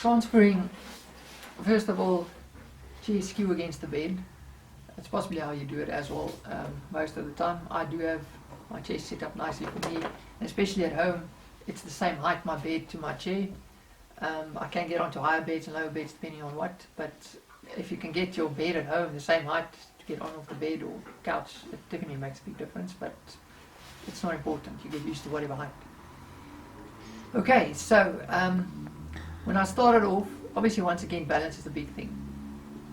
transferring, first of all, chair skew against the bed. That's possibly how you do it as well. Most of the time I do have my chair set up nicely for me, and especially at home it's the same height, my bed to my chair. I can get onto higher beds and lower beds depending on what, but if you can get your bed at home the same height to get on off the bed or couch, it definitely makes a big difference, but it's not important. You get used to whatever height. Okay, so when I started off, obviously once again balance is the big thing.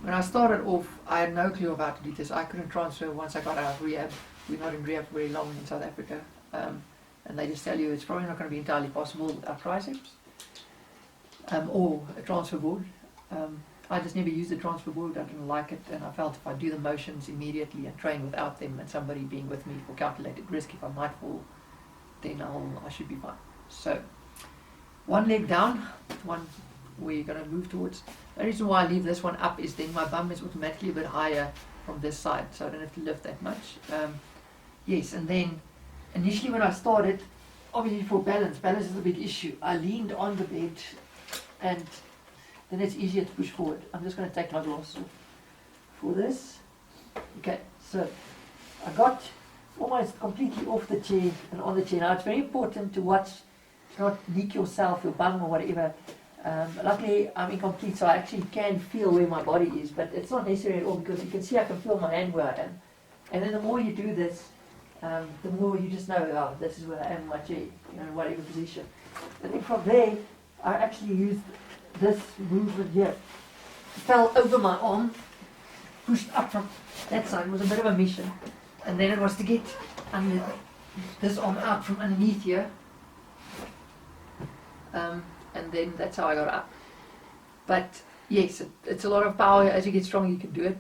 When I started off, I had no clue about how to do this. I couldn't transfer once I got out of rehab. We're not in rehab very long in South Africa, and they just tell you it's probably not going to be entirely possible with our triceps or a transfer board. I just never used the transfer board. I didn't like it, and I felt if I do the motions immediately and train without them and somebody being with me for calculated risk if I might fall, then I should be fine. So one leg down, one we're going to move towards. The reason why I leave this one up is then my bum is automatically a bit higher from this side, so I don't have to lift that much. Yes, and then initially when I started, obviously for balance is a big issue. I leaned on the bed and then it's easier to push forward. I'm just going to take my glasses off for this. Okay, so I got almost completely off the chair and on the chair. Now it's very important to watch, to not leak yourself, your bum or whatever. Luckily I'm incomplete, so I actually can feel where my body is, but it's not necessary at all because you can see I can feel my hand where I am. And then the more you do this, the more you just know, oh, this is where I am in my chair, you know, in whatever position. And then from there, I actually used this movement here. Fell over my arm, pushed up from that side. It was a bit of a mission. And then it was to get under this arm out from underneath here. And then that's how I got up. But yes, it's a lot of power. As you get stronger, you can do it.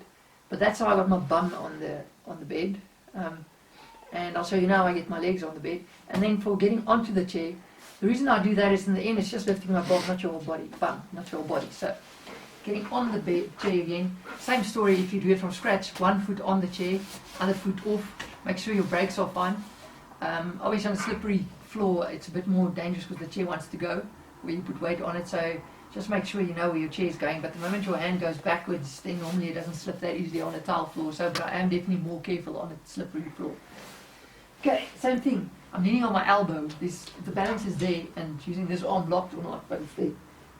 But that's how I got my bum on the bed. And I'll show you now how I get my legs on the bed. And then for getting onto the chair, the reason I do that is in the end it's just lifting my bum, not your whole body. Bum, not your whole body. So getting on the bed, chair again. Same story if you do it from scratch. One foot on the chair, other foot off. Make sure your brakes are fine. Obviously on a slippery floor, it's a bit more dangerous because the chair wants to go where you put weight on it. So just make sure you know where your chair is going. But the moment your hand goes backwards, then normally it doesn't slip that easily on a tile floor. So, but I am definitely more careful on a slippery floor. Okay, same thing. I'm leaning on my elbow. The balance is there, and using this arm locked or not, but it's there.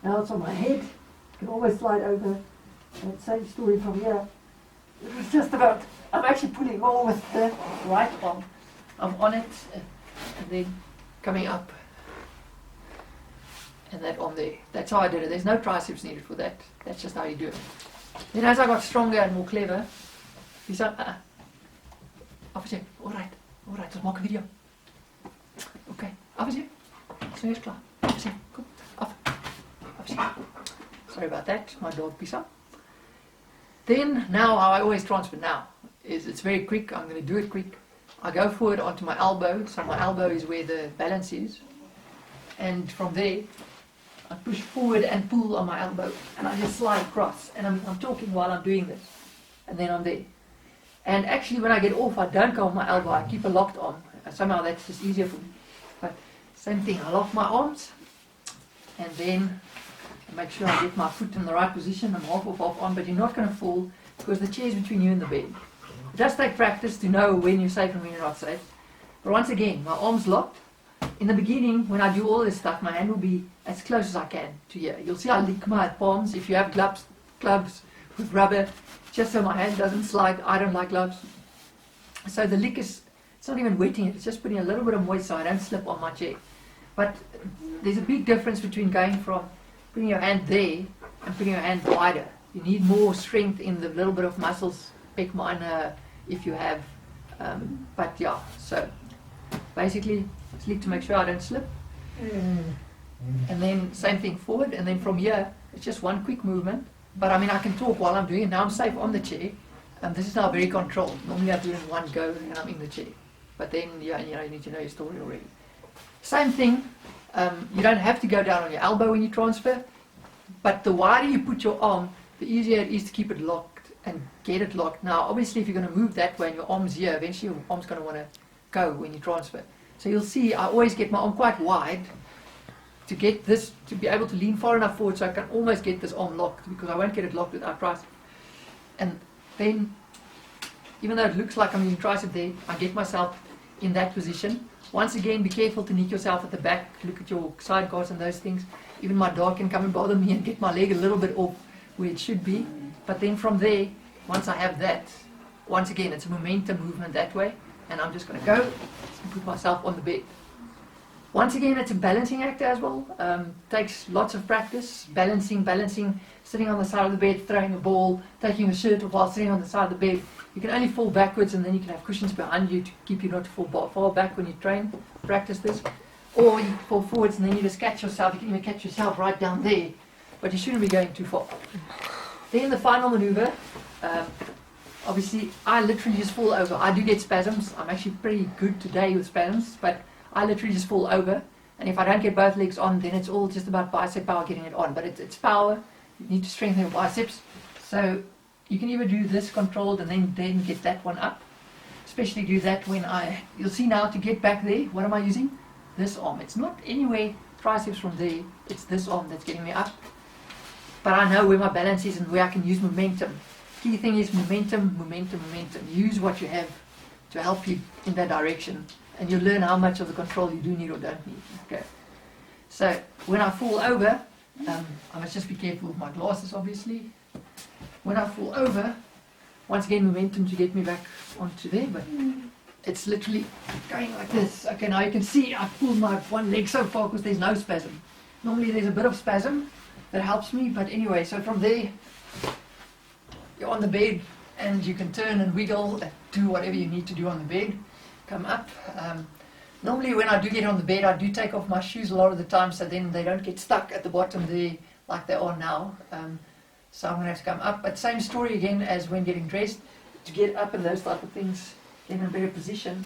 Now it's on my head. You can always slide over. And same story from here. It was just about, I'm actually pulling more with the right arm. I'm on it, and then coming up. And that on there. That's how I did it. There's no triceps needed for that. That's just how you do it. Then as I got stronger and more clever, he said, Officer, alright, let's make a video. Okay, Officer, so here's klaar. Officer, kom, af. Officer. Sorry about that, my dog Pisa. Then, now how I always transfer now is it's very quick. I'm going to do it quick. I go forward onto my elbow, so my elbow is where the balance is. And from there, I push forward and pull on my elbow, and I just slide across. And I'm talking while I'm doing this, and then I'm there. And actually, when I get off, I don't go on my elbow. I keep a locked arm. Somehow that's just easier for me. But same thing. I lock my arms, and then I make sure I get my foot in the right position. I'm half off, half on, but you're not going to fall because the chair is between you and the bed. It does take practice to know when you're safe and when you're not safe. But once again, my arm's locked. In the beginning, when I do all this stuff, my hand will be as close as I can to here. You'll see I lick my palms. If you have gloves with rubber, just so my hand doesn't slide. I don't like gloves. So the lick is, it's not even wetting it, it's just putting a little bit of moist so I don't slip on my chair. But there's a big difference between going from putting your hand there and putting your hand wider. You need more strength in the little bit of muscles, pec minor, if you have. But yeah, so basically, sleep to make sure I don't slip. And then same thing forward, and then from here, it's just one quick movement. But I mean, I can talk while I'm doing it. Now I'm safe on the chair. This is now very controlled. Normally I do it in one go and I'm in the chair. But then, yeah, you need to know your story already. Same thing. You don't have to go down on your elbow when you transfer. But the wider you put your arm, the easier it is to keep it locked and get it locked. Now, obviously, if you're going to move that way and your arm's here, eventually your arm's going to want to go when you transfer. So you'll see I always get my arm quite wide to get this, to be able to lean far enough forward so I can almost get this arm locked, because I won't get it locked without tricep. And then, even though it looks like I'm using tricep there, I get myself in that position. Once again, be careful to nick yourself at the back, look at your side guards and those things. Even my dog can come and bother me and get my leg a little bit off where it should be. But then from there, once I have that, once again, it's a momentum movement that way, and I'm just going to go and put myself on the bed. Once again, it's a balancing act as well. Takes lots of practice, balancing, sitting on the side of the bed, throwing a ball, taking a shirt off while sitting on the side of the bed. You can only fall backwards, and then you can have cushions behind you to keep you not to fall far back when you train, practice this. Or you fall forwards and then you just catch yourself. You can even catch yourself right down there, but you shouldn't be going too far. Then the final maneuver, obviously I literally just fall over. I do get spasms. I'm actually pretty good today with spasms, but I literally just fall over. And if I don't get both legs on, then it's all just about bicep power getting it on. But it's power. You need to strengthen your biceps. So you can either do this controlled and then get that one up. Especially do that when you'll see now to get back there, what am I using? This arm. It's not anywhere triceps from there, it's this arm that's getting me up. But I know where my balance is and where I can use momentum. Key thing is momentum. Use what you have to help you in that direction, and you'll learn how much of the control you do need or don't need. Okay. So when I fall over, I must just be careful with my glasses, obviously. When I fall over, once again momentum to get me back onto there, but it's literally going like this. Okay, now you can see I pulled my one leg so far because there's no spasm. Normally there's a bit of spasm that helps me, but anyway, so from there, you're on the bed and you can turn and wiggle and do whatever you need to do on the bed. Come up. Normally when I do get on the bed, I do take off my shoes a lot of the time, so then they don't get stuck at the bottom there like they are now. So I'm going to have to come up. But same story again as when getting dressed, to get up and those type of things, get in a better position.